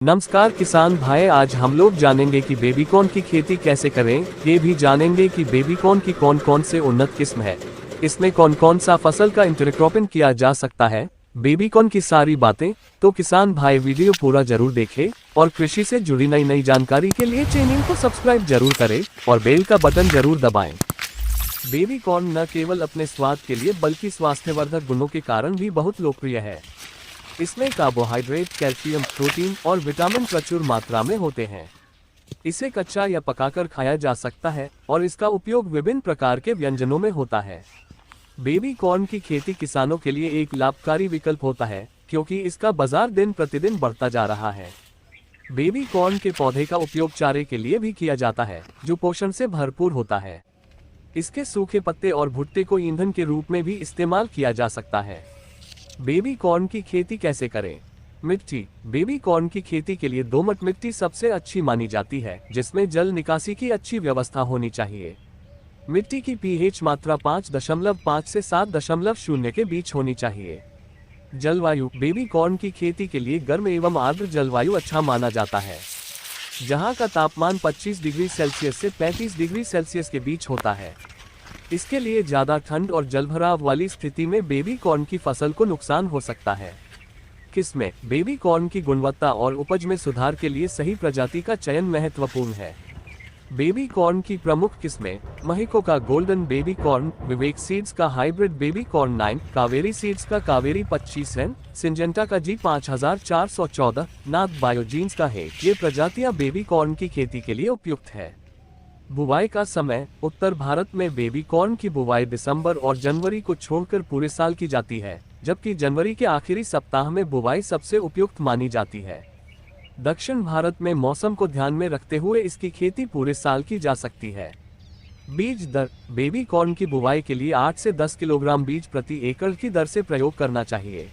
नमस्कार किसान भाई, आज हम लोग जानेंगे कि बेबी कॉर्न की खेती कैसे करें। ये भी जानेंगे कि बेबी कॉर्न की कौन कौन से उन्नत किस्म है, इसमें कौन कौन सा फसल का इंटरक्रॉपिंग किया जा सकता है। बेबी कॉर्न की सारी बातें। तो किसान भाई वीडियो पूरा जरूर देखें और कृषि से जुड़ी नई नई जानकारी के लिए चैनल को सब्सक्राइब जरूर करें और बेल का बटन जरूर दबाएं। बेबी कॉर्न न केवल अपने स्वाद के लिए बल्कि स्वास्थ्यवर्धक गुणों के कारण भी बहुत लोकप्रिय है। इसमें कार्बोहाइड्रेट, कैल्शियम, प्रोटीन और विटामिन प्रचुर मात्रा में होते हैं। इसे कच्चा या पकाकर खाया जा सकता है और इसका उपयोग विभिन्न प्रकार के व्यंजनों में होता है। बेबी कॉर्न की खेती किसानों के लिए एक लाभकारी विकल्प होता है क्योंकि इसका बाजार दिन प्रतिदिन बढ़ता जा रहा है। बेबी कॉर्न के पौधे का उपयोग चारे के लिए भी किया जाता है, जो पोषण से भरपूर होता है। इसके सूखे पत्ते और भुट्टे को ईंधन के रूप में भी इस्तेमाल किया जा सकता है। बेबी कॉर्न की खेती कैसे करें? मिट्टी। बेबी कॉर्न की खेती के लिए दोमट मिट्टी सबसे अच्छी मानी जाती है, जिसमें जल निकासी की अच्छी व्यवस्था होनी चाहिए। मिट्टी की पीएच मात्रा 5.5 से 7.0 के बीच होनी चाहिए। जलवायु। बेबी कॉर्न की खेती के लिए गर्म एवं आर्द्र जलवायु अच्छा माना जाता है, जहां का तापमान 25 डिग्री सेल्सियस से 35 डिग्री सेल्सियस के बीच होता है। इसके लिए ज्यादा ठंड और जलभराव वाली स्थिति में बेबी कॉर्न की फसल को नुकसान हो सकता है। किस्में। बेबी कॉर्न की गुणवत्ता और उपज में सुधार के लिए सही प्रजाति का चयन महत्वपूर्ण है। बेबी कॉर्न की प्रमुख किस्में: महिको का गोल्डन बेबी कॉर्न, विवेक सीड्स का hybrid baby corn 9, Kaveri seeds का कावेरी 25N, सिंजेंटा का G5414, नाग बायोजीन्स का है। ये प्रजातियां बेबी कॉर्न की खेती के लिए उपयुक्त है। बुवाई का समय। उत्तर भारत में बेबी कॉर्न की बुवाई दिसंबर और जनवरी को छोड़कर पूरे साल की जाती है, जबकि जनवरी के आखिरी सप्ताह में बुवाई सबसे उपयुक्त मानी जाती है। दक्षिण भारत में मौसम को ध्यान में रखते हुए इसकी खेती पूरे साल की जा सकती है। बीज दर। बेबी कॉर्न की बुवाई के लिए 8 से 10 किलोग्राम बीज प्रति एकड़ की दर से प्रयोग करना चाहिए।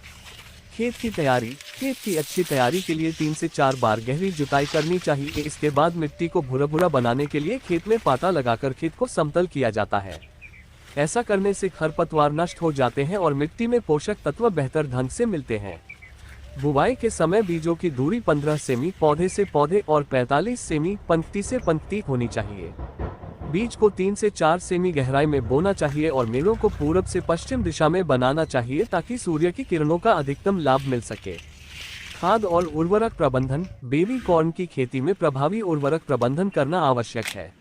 खेत की तैयारी। खेत की अच्छी तैयारी के लिए 3 से 4 बार गहरी जुताई करनी चाहिए। इसके बाद मिट्टी को भुरा भुरा बनाने के लिए खेत में पाटा लगाकर खेत को समतल किया जाता है। ऐसा करने से खरपतवार नष्ट हो जाते हैं और मिट्टी में पोषक तत्व बेहतर ढंग से मिलते हैं। बुवाई के समय बीजों की दूरी 15 सेमी पौधे से पौधे और 45 सेमी पंक्ति से पंक्ति होनी चाहिए। बीज को 3 से 4 सेमी गहराई में बोना चाहिए और मेड़ों को पूरब से पश्चिम दिशा में बनाना चाहिए ताकि सूर्य की किरणों का अधिकतम लाभ मिल सके। खाद और उर्वरक प्रबंधन। बेबी कॉर्न की खेती में प्रभावी उर्वरक प्रबंधन करना आवश्यक है।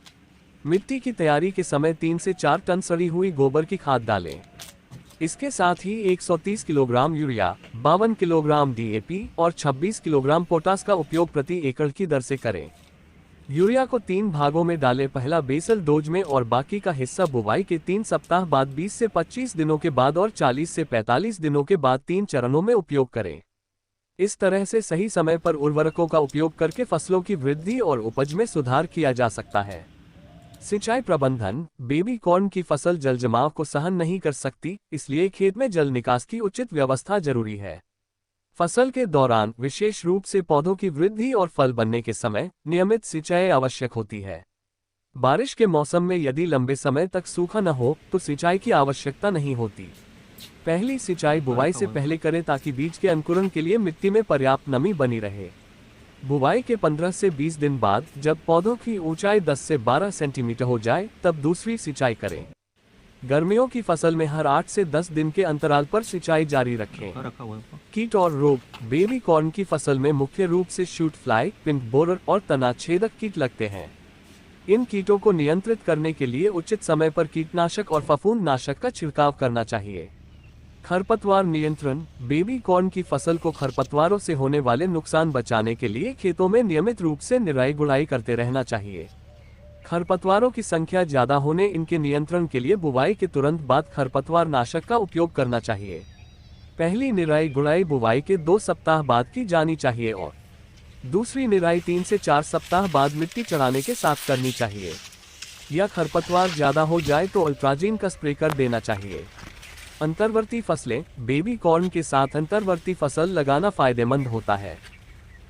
मिट्टी की तैयारी के समय 3 से 4 टन सड़ी हुई गोबर की खाद डालें। इसके साथ ही 130 किलोग्राम यूरिया, 52 किलोग्राम DAP और 26 किलोग्राम पोटास का उपयोग प्रति एकड़ की दर से करें। यूरिया को 3 भागों में डालें, पहला बेसल डोज में और बाकी का हिस्सा बुवाई के 3 सप्ताह बाद 20 से 25 दिनों के बाद और 40 से 45 दिनों के बाद 3 चरणों में उपयोग करें। इस तरह से सही समय पर उर्वरकों का उपयोग करके फसलों की वृद्धि और उपज में सुधार किया जा सकता है। सिंचाई प्रबंधन। बेबी कॉर्न की फसल जल जमाव को सहन नहीं कर सकती, इसलिए खेत में जल निकास की उचित व्यवस्था जरूरी है। फसल के दौरान, विशेष रूप से पौधों की वृद्धि और फल बनने के समय, नियमित सिंचाई आवश्यक होती है। बारिश के मौसम में यदि लंबे समय तक सूखा न हो तो सिंचाई की आवश्यकता नहीं होती। पहली सिंचाई बुवाई से पहले करें ताकि बीज के अंकुरण के लिए मिट्टी में पर्याप्त नमी बनी रहे। बुवाई के 15 से 20 दिन बाद जब पौधों की ऊंचाई 10 से 12 सेंटीमीटर हो जाए तब दूसरी सिंचाई करें। गर्मियों की फसल में हर 8 से 10 दिन के अंतराल पर सिंचाई जारी रखें। कीट और रोग। बेबी कॉर्न की फसल में मुख्य रूप से शूट फ्लाई, पिंक बोरर और तना छेदक कीट लगते हैं। इन कीटों को नियंत्रित करने के लिए उचित समय पर कीटनाशक और फफूंदनाशक का छिड़काव करना चाहिए। खरपतवार नियंत्रण। बेबी कॉर्न की फसल को खरपतवारों से होने वाले नुकसान बचाने के लिए खेतों में नियमित रूप से निराई गुड़ाई करते रहना चाहिए। खरपतवारों की संख्या ज्यादा होने इनके नियंत्रण के लिए बुवाई के तुरंत बाद खरपतवार नाशक का उपयोग करना चाहिए। पहली निराई गुड़ाई बुवाई के 2 सप्ताह बाद की जानी चाहिए और दूसरी निराई 3 से 4 सप्ताह बाद मिट्टी चढ़ाने के साथ करनी चाहिए। या खरपतवार ज्यादा हो जाए तो अल्ट्राजीन का स्प्रे कर देना चाहिए। अंतर्वर्ती फसलें। बेबी कॉर्न के साथ अंतर्वर्ती फसल लगाना फायदेमंद होता है।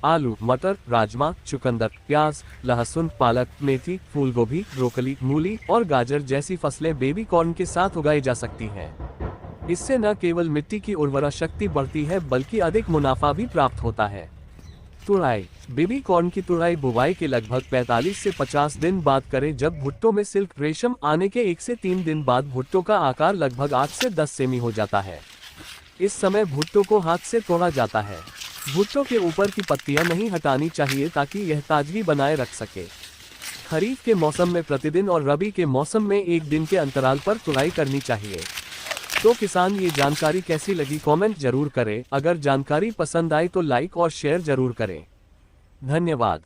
आलू, मटर, राजमा, चुकंदर, प्याज, लहसुन, पालक, मेथी, फूलगोभी, ब्रोकली, मूली और गाजर जैसी फसलें बेबी कॉर्न के साथ उगाई जा सकती हैं। इससे न केवल मिट्टी की उर्वरा शक्ति बढ़ती है बल्कि अधिक मुनाफा भी प्राप्त होता है। तुड़ाई। बेबी कॉर्न की तुड़ाई बुवाई के लगभग 45 से 50 दिन बाद करें, जब भुट्टो में सिल्क रेशम आने के 1 से 3 दिन बाद भुट्टो का आकार लगभग 8 से 10 सेमी हो जाता है। इस समय भुट्टो को हाथ से तोड़ा जाता है। भुट्टो के ऊपर की पत्तियां नहीं हटानी चाहिए ताकि यह ताजगी बनाए रख सके। खरीफ के मौसम में प्रतिदिन और रबी के मौसम में 1 दिन के अंतराल पर तुड़ाई करनी चाहिए। तो किसान, ये जानकारी कैसी लगी कमेंट जरूर करें। अगर जानकारी पसंद आए तो लाइक और शेयर जरूर करें। धन्यवाद।